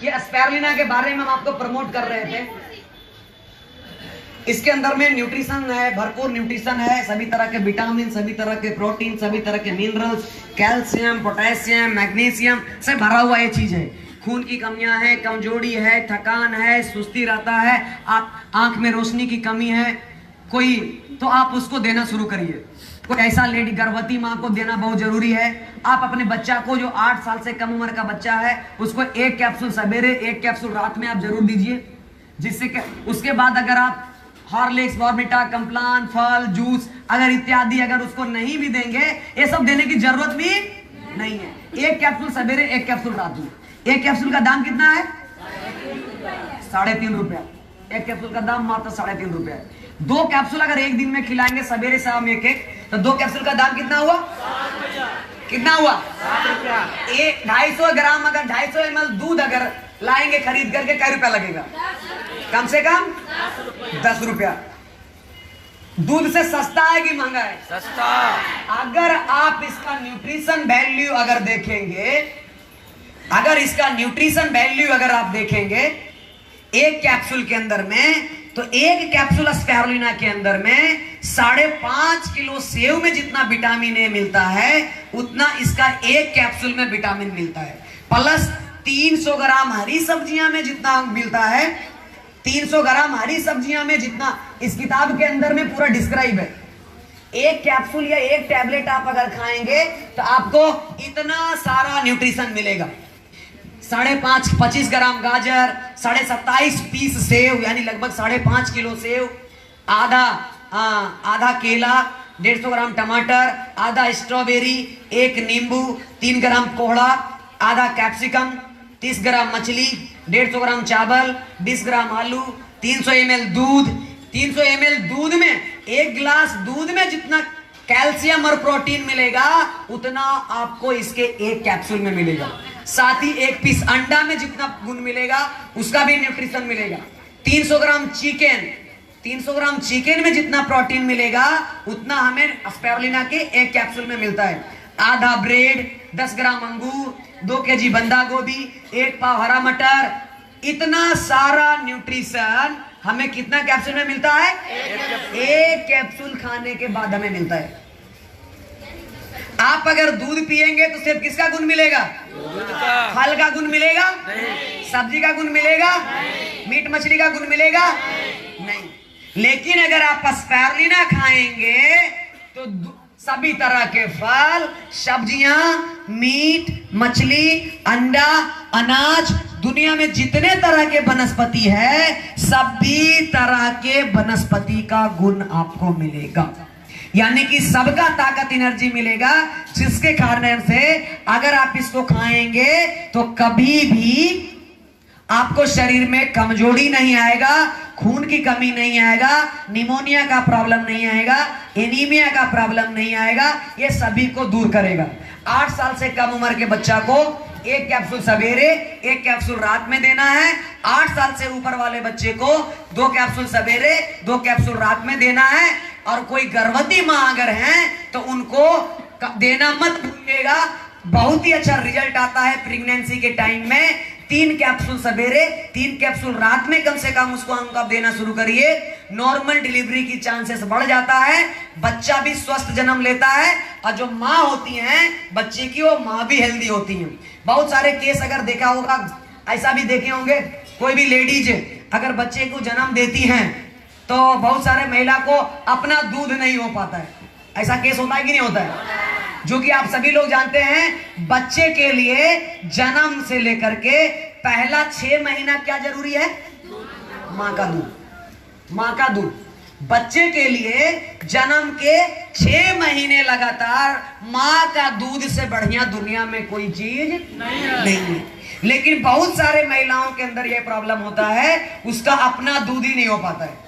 ये स्पाइरुलिना के बारे में हम आपको प्रमोट कर रहे थे। इसके अंदर में न्यूट्रिशन है, भरपूर न्यूट्रिशन है, सभी तरह के विटामिन, सभी तरह के प्रोटीन, सभी तरह के मिनरल्स, कैल्शियम, पोटेशियम, मैग्नीशियम से भरा हुआ ये चीज है। खून की कमियां हैं, कमजोरी है, थकान है, सुस्ती रहता है, आप आंख में रोशनी की कमी है कोई, तो आप उसको देना शुरू करिए। कोई ऐसा लेडी गर्भवती माँ को देना बहुत जरूरी है। आप अपने बच्चा को जो 8 साल से कम उम्र का बच्चा है उसको 1 कैप्सूल सवेरे 1 कैप्सूल रात में आप जरूर दीजिए, जिससे कि उसके बाद अगर आप हॉर्लिक्स, बॉर्नविटा, कम्प्लान, फल, जूस अगर इत्यादि अगर उसको नहीं भी देंगे, ये सब देने की जरूरत भी नहीं है। 1 कैप्सूल सवेरे 1 कैप्सूल रात में। 1 कैप्सूल का दाम कितना है? 3.5 रुपया। 1 कैप्सूल का दाम मात्र 3.5 रुपया है। 2 कैप्सूल अगर एक दिन में खिलाएंगे सवेरे शाम एक तो 2 कैप्सूल का दाम कितना हुआ? कितना हुआ? 250 ग्राम अगर 250 ml दूध अगर लाएंगे खरीद करके, क्या रुपया लगेगा? कम से कम 10 रुपया। दूध से सस्ता है कि महंगा है? सस्ता। अगर आप इसका न्यूट्रिशन वैल्यू अगर देखेंगे, अगर इसका न्यूट्रिशन वैल्यू अगर आप देखेंगे 1 कैप्सूल के अंदर में, तो 1 कैप्सूल स्पाइरुलिना के अंदर में 5.5 किलो सेव में जितना विटामिन ए मिलता है उतना इसका 1 कैप्सूल में विटामिन मिलता है। प्लस 300 ग्राम हरी सब्जियां में जितना मिलता है, 300 ग्राम हरी सब्जियां में जितना इस किताब के अंदर में पूरा डिस्क्राइब है। 1 कैप्सूल या 1 टैबलेट आप अगर खाएंगे तो आपको इतना सारा न्यूट्रिशन मिलेगा। 25 ग्राम गाजर, 27.5 पीस सेव यानी लगभग 5.5 किलो सेव, आधा केला, 150 ग्राम टमाटर, आधा स्ट्रॉबेरी, 1 नींबू, 3 ग्राम कोहड़ा, आधा कैप्सिकम, 30 ग्राम मछली, 150 ग्राम चावल, 20 ग्राम आलू, 300 ml दूध। 300 ml दूध में, 1 गिलास दूध में जितना कैल्शियम और प्रोटीन मिलेगा उतना आपको इसके 1 कैप्सूल में मिलेगा। साथ ही 1 पीस अंडा में जितना गुण मिलेगा उसका भी न्यूट्रिशन मिलेगा। 300 ग्राम चिकन, 300 ग्राम चिकन में जितना प्रोटीन मिलेगा उतना हमें स्पाइरुलिना के 1 कैप्सूल में मिलता है। आधा ब्रेड, 10 ग्राम अंगूर, 2 केजी बंदा गोभी, 1 पाव हरा मटर, इतना सारा न्यूट्रिशन हमें कितना कैप्सूल में मिलता है? 1 कैप्सूल खाने के बाद हमें मिलता है। आप अगर दूध पिएंगे तो सिर्फ किसका गुण मिलेगा? दूध का। फल का गुण मिलेगा? नहीं। सब्जी का गुण मिलेगा? नहीं। मीट मछली का गुण मिलेगा? नहीं। लेकिन अगर आप स्पाइरुलिना खाएंगे तो सभी तरह के फल, सब्जियां, मीट, मछली, अंडा, अनाज, दुनिया में जितने तरह के वनस्पति है सभी तरह के वनस्पति का गुण आपको मिलेगा। यानी कि सबका ताकत एनर्जी मिलेगा, जिसके कारण से अगर आप इसको खाएंगे तो कभी भी आपको शरीर में कमजोरी नहीं आएगा, खून की कमी नहीं आएगा, निमोनिया का प्रॉब्लम नहीं आएगा, एनीमिया का प्रॉब्लम नहीं आएगा। ये सभी को दूर करेगा। 8 साल से कम उम्र के बच्चा को 1 कैप्सूल सवेरे 1 कैप्सूल रात में देना है। 8 साल से ऊपर वाले बच्चे को 2 कैप्सूल सवेरे 2 कैप्सूल रात में देना है। और कोई गर्भवती माँ अगर है तो उनको देना मत भूलिएगा। बहुत ही अच्छा रिजल्ट आता है प्रेगनेंसी के टाइम में। 3 कैप्सूल सवेरे 3 कैप्सूल रात में कम से कम उसको आप देना शुरू करिए। नॉर्मल डिलीवरी की चांसेस बढ़ जाता है, बच्चा भी स्वस्थ जन्म लेता है और जो माँ होती हैं बच्चे की वो माँ भी हेल्दी होती हैं। बहुत सारे केस अगर देखा होगा, ऐसा भी देखे होंगे, कोई भी लेडीज अगर बच्चे को जन्म देती हैं तो बहुत सारे महिला को अपना दूध नहीं हो पाता है। ऐसा केस होता है कि नहीं होता है? जो कि आप सभी लोग जानते हैं, बच्चे के लिए जन्म से लेकर के पहला 6 महीना क्या जरूरी है? माँ का दूध। माँ का दूध बच्चे के लिए जन्म के 6 महीने लगातार माँ का दूध से बढ़िया दुनिया में कोई चीज नहीं है। लेकिन बहुत सारे महिलाओं के अंदर यह प्रॉब्लम होता है, उसका अपना दूध ही नहीं हो पाता है,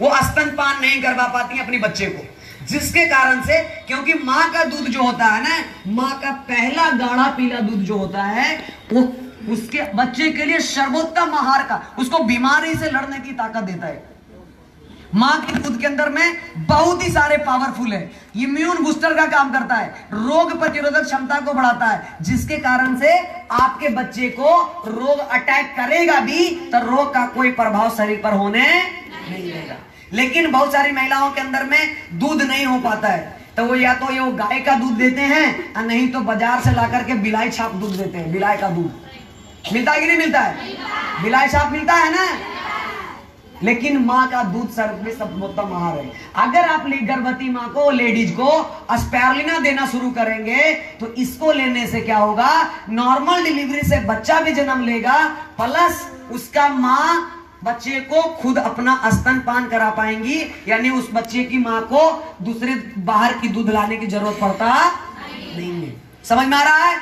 वो स्तनपान नहीं करवा पाती अपने बच्चे को, जिसके कारण से, क्योंकि माँ का दूध जो होता है ना, माँ का पहला गाढ़ा पीला दूध जो होता है वो उसके बच्चे के लिए सर्वोत्तम आहार का, उसको बीमारी से लड़ने की ताकत देता है। मां के दूध के अंदर में बहुत ही सारे पावरफुल है, इम्यून बूस्टर का काम करता है, रोग प्रतिरोधक क्षमता को बढ़ाता है, जिसके कारण से आपके बच्चे को रोग अटैक करेगा भी तो रोग का कोई प्रभाव शरीर पर होने नहीं देगा। लेकिन बहुत सारी महिलाओं के अंदर में दूध नहीं हो पाता है, तो वो या तो ये वो गाय का दूध देते हैं और नहीं तो बाजार से लाकर के बिलाई छाप दूध देते हैं। बिलाई का दूध मिलता है कि नहीं मिलता है? बिलाई छाप मिलता है ना। लेकिन माँ का दूध सर्वोत्तम आहार है। अगर आप गर्भवती माँ को, लेडीज को स्पैरुलिना देना शुरू करेंगे तो इसको लेने से क्या होगा, नॉर्मल डिलीवरी से बच्चा भी जन्म लेगा, प्लस उसका माँ बच्चे को खुद अपना स्तनपान करा पाएंगी, यानी उस बच्चे की माँ को दूसरे बाहर की दूध लाने की जरूरत पड़ता नहीं है। समझ में आ रहा है?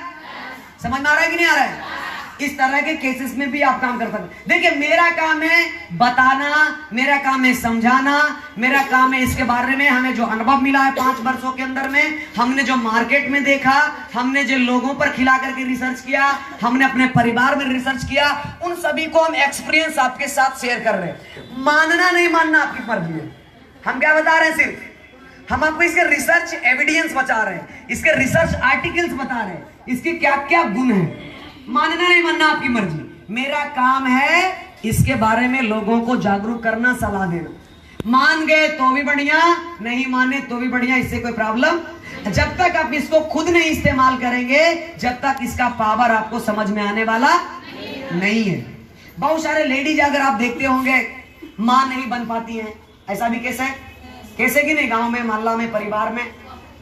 समझ में आ रहा है कि नहीं आ रहा है? इस तरह के केसेस में भी आप काम कर सकते हैं। देखिए, मेरा काम है बताना, मेरा काम है समझाना, मेरा काम है इसके बारे में हमें जो अनुभव मिला है 5 वर्षों के अंदर में, हमने जो मार्केट में देखा, हमने जो लोगों पर खिला करके रिसर्च किया, हमने अपने परिवार में रिसर्च किया, उन सभी को हम एक्सपीरियंस आपके साथ शेयर कर रहे हैं। मानना नहीं मानना आपकी मर्जी है। हम क्या बता रहे हैं, सिर्फ हम आपको इसके रिसर्च एविडेंस बता रहे हैं, इसके रिसर्च आर्टिकल्स बता रहे हैं, इसके क्या क्या गुण है। मानना नहीं मानना आपकी मर्जी। मेरा काम है इसके बारे में लोगों को जागरूक करना, सलाह देना। मान गए तो भी बढ़िया, नहीं माने तो भी बढ़िया, इससे कोई प्रॉब्लम। जब तक आप इसको खुद नहीं इस्तेमाल करेंगे, जब तक इसका पावर आपको समझ में आने वाला नहीं है। बहुत सारे लेडीज अगर आप देखते होंगे मां नहीं बन पाती हैं, ऐसा भी केस है, कैसे कि नहीं, गांव में, मोहल्ला में, परिवार में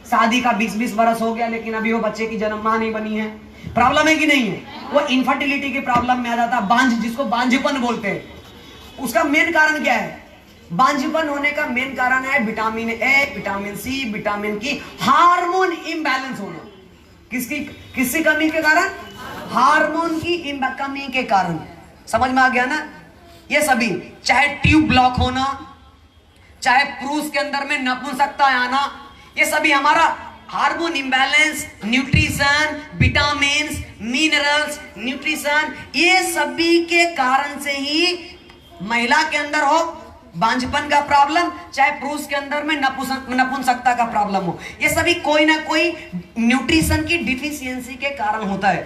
शादी का 20-20 वर्ष हो गया लेकिन अभी वो बच्चे की जन्म मां नहीं बनी है। प्रॉब्लम है कि नहीं है? वो इनफर्टिलिटी के प्रॉब्लम में आ जाता है, बांझ, जिसको बांझपन बोलते हैं। उसका मेन कारण क्या है? बांझपन होने का मेन कारण है vitamin A, vitamin C, vitamin की हार्मोन इम्बैलेंस होना। किसकी कमी के कारण? हार्मोन की कमी के कारण। समझ में आ गया ना? ये सभी, चाहे ट्यूब ब्लॉक होना, चाहे पुरुष के अंदर में नपुंसकता आना, ये सभी हमारा hormone imbalance, nutrition, vitamins, minerals, nutrition, ये सभी के कारण से ही महिला के अंदर हो बांझपन का प्रॉब्लम, चाहे पुरुष के अंदर में नपुंसकता का प्रॉब्लम हो, ये सभी कोई ना कोई न्यूट्रिशन की डिफिशियंसी के कारण होता है।